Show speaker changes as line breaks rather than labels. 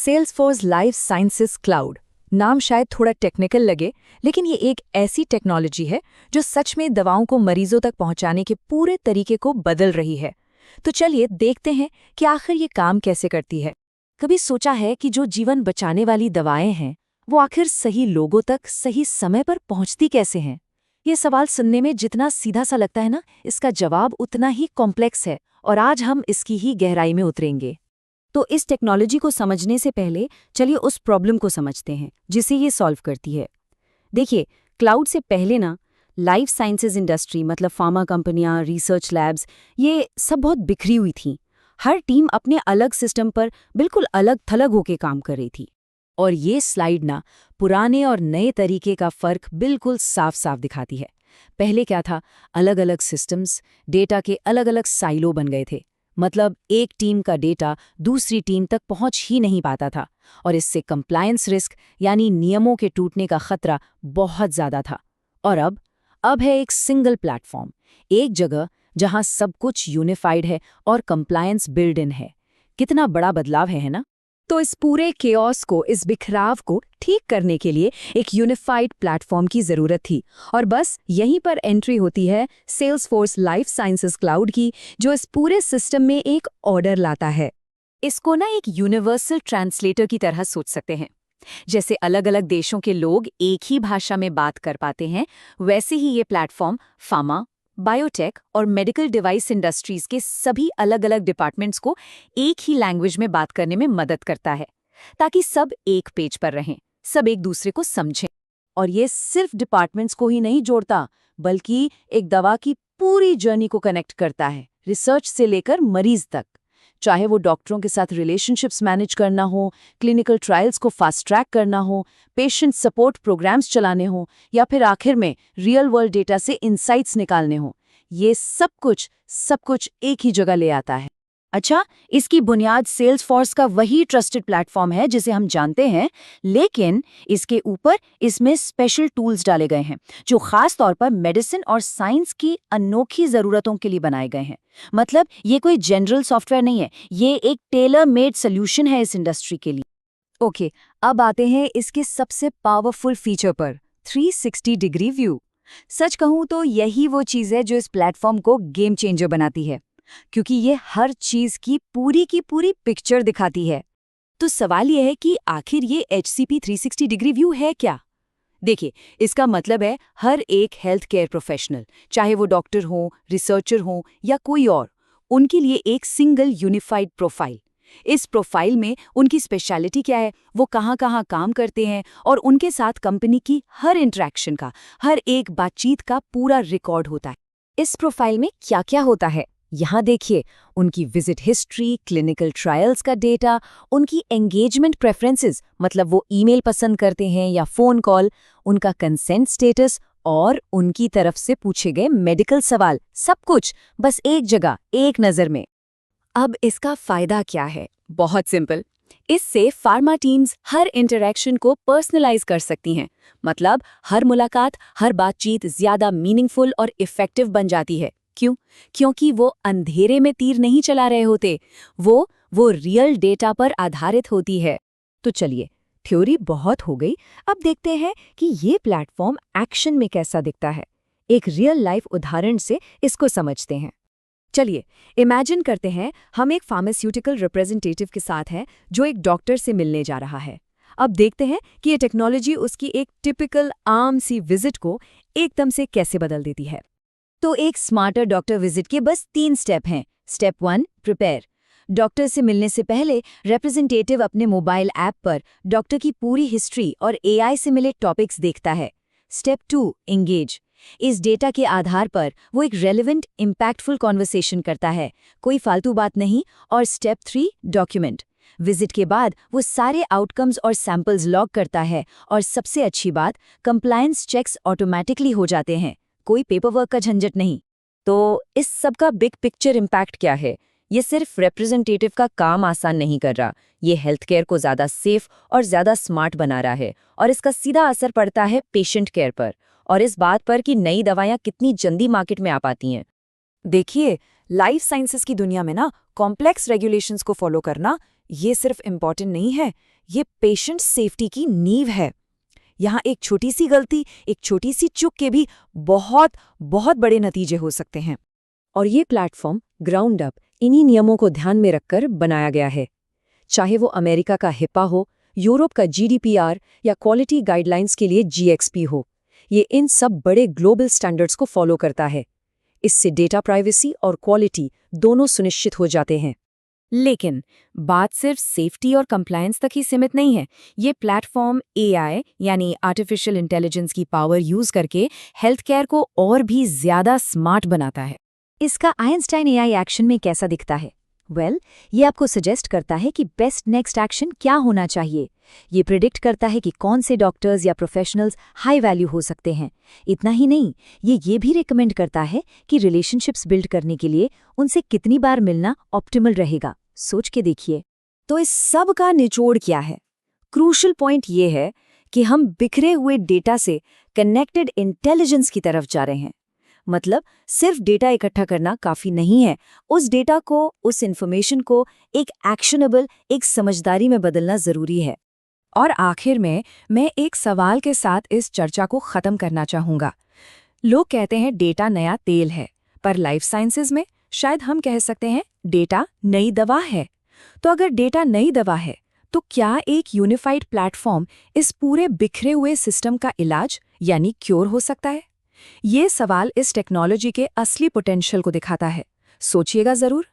Salesforce life sciences cloud. नाम शायद थोड़ा टेक्निकल लगे, लेकिन ये एक ऐसी टेक्नोलॉजी है जो सच में दवाओं को मरीजों तक पहुंचाने के पूरे तरीके को बदल रही है। तो चलिए देखते हैं कि आखिर ये काम कैसे करती है। कभी सोचा है कि जो जीवन बचाने वाली दवाएं हैं, वो आखिर सही लोगों तक सही समय पर पहुंचती कैसे हैं? ये सवाल सुनने में जितना सीधा सा लगता है ना, इसका जवाब उतना ही कॉम्प्लेक्स है, और आज हम इसकी ही गहराई में उतरेंगे। तो इस टेक्नोलॉजी को समझने से पहले चलिए उस प्रॉब्लम को समझते हैं जिसे ये सॉल्व करती है। देखिए, क्लाउड से पहले ना लाइफ साइंसेज इंडस्ट्री मतलब फार्मा कंपनियां, रिसर्च लैब्स, ये सब बहुत बिखरी हुई थी। हर टीम अपने अलग सिस्टम पर बिल्कुल अलग थलग होकर काम कर रही थी। और ये स्लाइड ना पुराने और नए तरीके का फर्क बिल्कुल साफ साफ दिखाती है। पहले क्या था, अलग अलग सिस्टम्स, डेटा के अलग अलग साइलो बन गए थे। मतलब एक टीम का डेटा दूसरी टीम तक पहुंच ही नहीं पाता था, और इससे कंप्लायंस रिस्क यानी नियमों के टूटने का खतरा बहुत ज्यादा था। और अब है एक सिंगल प्लेटफॉर्म, एक जगह जहां सब कुछ यूनिफाइड है और कंप्लायंस बिल्ड इन है। कितना बड़ा बदलाव है ना? तो इस पूरे केओस को, इस बिखराव को ठीक करने के लिए एक यूनिफाइड प्लेटफॉर्म की जरूरत थी, और बस यहीं पर एंट्री होती है सेल्सफोर्स लाइफ साइंसेज क्लाउड की, जो इस पूरे सिस्टम में एक ऑर्डर लाता है। इसको ना एक यूनिवर्सल ट्रांसलेटर की तरह सोच सकते हैं। जैसे अलग अलग देशों के लोग एक ही भाषा में बात कर पाते हैं, वैसे ही ये प्लेटफॉर्म फार्मा, बायोटेक और मेडिकल डिवाइस इंडस्ट्रीज के सभी अलग अलग डिपार्टमेंट्स को एक ही लैंग्वेज में बात करने में मदद करता है, ताकि सब एक पेज पर रहें, सब एक दूसरे को समझें। और ये सिर्फ डिपार्टमेंट्स को ही नहीं जोड़ता, बल्कि एक दवा की पूरी जर्नी को कनेक्ट करता है, रिसर्च से लेकर मरीज तक। चाहे वो डॉक्टरों के साथ रिलेशनशिप्स मैनेज करना हो, क्लिनिकल ट्रायल्स को फास्ट ट्रैक करना हो, पेशेंट सपोर्ट प्रोग्राम्स चलाने हो, या फिर आखिर में रियल वर्ल्ड डेटा से इंसाइट्स निकालने हो, ये सब कुछ एक ही जगह ले आता है। अच्छा, इसकी बुनियाद सेल्सफोर्स का वही ट्रस्टेड प्लेटफॉर्म है जिसे हम जानते हैं, लेकिन इसके ऊपर इसमें स्पेशल टूल्स डाले गए हैं जो खास तौर पर मेडिसिन और साइंस की अनोखी ज़रूरतों के लिए बनाए गए हैं। मतलब ये कोई जनरल सॉफ्टवेयर नहीं है, ये एक टेलर मेड सोल्यूशन है इस इंडस्ट्री के लिए। ओके, अब आते हैं इसके सबसे पावरफुल फीचर पर, 360 डिग्री व्यू। सच कहूँ तो यही वो चीज़ है जो इस प्लेटफॉर्म को गेम चेंजर बनाती है, क्योंकि ये हर चीज की पूरी पिक्चर दिखाती है। तो सवाल यह है कि आखिर ये HCP 360 डिग्री व्यू है क्या? देखिए, इसका मतलब है हर एक हेल्थ केयर प्रोफेशनल, चाहे वो डॉक्टर हो, रिसर्चर हो या कोई और, उनके लिए एक सिंगल यूनिफाइड प्रोफाइल। इस प्रोफाइल में उनकी स्पेशलिटी क्या है, वो कहाँ काम करते हैं, और उनके साथ कंपनी की हर इंटरेक्शन का, हर एक बातचीत का पूरा रिकॉर्ड होता है। इस प्रोफाइल में क्या क्या होता है यहाँ देखिए, उनकी विजिट हिस्ट्री, क्लिनिकल ट्रायल्स का डेटा, उनकी एंगेजमेंट प्रेफरेंसेस, मतलब वो ईमेल पसंद करते हैं या फ़ोन कॉल, उनका कंसेंट स्टेटस, और उनकी तरफ से पूछे गए मेडिकल सवाल, सब कुछ बस एक जगह, एक नज़र में। अब इसका फ़ायदा क्या है? बहुत सिंपल। इससे फार्मा टीम्स हर इंटरैक्शन को पर्सनलाइज कर सकती हैं। मतलब हर मुलाकात, हर बातचीत ज़्यादा मीनिंगफुल और इफ़ेक्टिव बन जाती है। क्यों? क्योंकि वो अंधेरे में तीर नहीं चला रहे होते, वो रियल डेटा पर आधारित होती है। तो चलिए, थ्योरी बहुत हो गई, अब देखते हैं कि ये प्लेटफॉर्म एक्शन में कैसा दिखता है। एक रियल लाइफ उदाहरण से इसको समझते हैं। चलिए, इमेजिन करते हैं हम एक फार्मास्यूटिकल रिप्रेजेंटेटिव के साथ हैं जो एक डॉक्टर से मिलने जा रहा है। अब देखते हैं कि ये टेक्नोलॉजी उसकी एक टिपिकल आम सी विजिट को एकदम से कैसे बदल देती है। तो एक स्मार्टर डॉक्टर विजिट के बस 3 स्टेप हैं। Step 1, prepare. डॉक्टर से मिलने से पहले रिप्रेजेंटेटिव अपने मोबाइल ऐप पर डॉक्टर की पूरी हिस्ट्री और AI से मिले टॉपिक्स देखता है। Step 2, engage. इस डेटा के आधार पर वो एक रेलेवेंट, इम्पैक्टफुल कॉन्वर्सेशन करता है, कोई फालतू बात नहीं। और स्टेप 3, डॉक्यूमेंट। विजिट के बाद वो सारे आउटकम्स और सैंपल्स लॉग करता है, और सबसे अच्छी बात, कंप्लायंस चेक्स ऑटोमेटिकली हो जाते हैं, कोई पेपरवर्क का झंझट नहीं। तो इस सब का बिग पिक्चर इम्पैक्ट क्या है? ये सिर्फ रिप्रेजेंटेटिव का काम आसान नहीं कर रहा, ये हेल्थ केयर को ज़्यादा सेफ और ज़्यादा स्मार्ट बना रहा है, और इसका सीधा असर पड़ता है पेशेंट केयर पर, और इस बात पर कि नई दवाइयाँ कितनी जल्दी मार्केट में आ पाती हैं। देखिए, लाइफ साइंसेस की दुनिया में ना कॉम्प्लेक्स रेगुलेशंस को फॉलो करना ये सिर्फ इम्पॉर्टेंट नहीं है, ये पेशेंट सेफ्टी की नींव है। यहाँ एक छोटी सी गलती, एक छोटी सी चूक के भी बहुत बहुत बड़े नतीजे हो सकते हैं। और ये प्लेटफॉर्म ग्राउंड अप इन्हीं नियमों को ध्यान में रखकर बनाया गया है। चाहे वो अमेरिका का हिपा हो, यूरोप का जीडीपीआर या क्वालिटी गाइडलाइंस के लिए जीएक्सपी हो, ये इन सब बड़े ग्लोबल स्टैंडर्ड्स को फॉलो करता है। इससे डेटा प्राइवेसी और क्वालिटी दोनों सुनिश्चित हो जाते हैं। लेकिन बात सिर्फ सेफ्टी और कंप्लायंस तक ही सीमित नहीं है। ये प्लेटफॉर्म एआई यानी आर्टिफिशियल इंटेलिजेंस की पावर यूज करके हेल्थ केयर को और भी ज्यादा स्मार्ट बनाता है। इसका आइंस्टाइन एआई एक्शन में कैसा दिखता है? ये आपको सजेस्ट करता है कि बेस्ट नेक्स्ट एक्शन क्या होना चाहिए। ये प्रिडिक्ट करता है कि कौन से डॉक्टर्स या प्रोफेशनल्स हाई वैल्यू हो सकते हैं। इतना ही नहीं, ये भी रिकमेंड करता है कि रिलेशनशिप्स बिल्ड करने के लिए उनसे कितनी बार मिलना ऑप्टिमल रहेगा। सोच के देखिए। तो इस सब का निचोड़ क्या है? क्रूशल पॉइंट ये है कि हम बिखरे हुए डेटा से कनेक्टेड इंटेलिजेंस की तरफ जा रहे हैं। मतलब सिर्फ डेटा इकट्ठा करना काफी नहीं है, उस डेटा को, उस इन्फॉर्मेशन को एक एक्शनेबल, एक समझदारी में बदलना जरूरी है। और आखिर में मैं एक सवाल के साथ इस चर्चा को खत्म करना चाहूंगा। लोग कहते हैं डेटा नया तेल है, पर लाइफ साइंसेज में शायद हम कह सकते हैं डेटा नई दवा है। तो अगर डेटा नई दवा है, तो क्या एक यूनिफाइड प्लेटफॉर्म इस पूरे बिखरे हुए सिस्टम का इलाज यानी क्योर हो सकता है? ये सवाल इस टेक्नोलॉजी के असली पोटेंशियल को दिखाता है। सोचिएगा जरूर।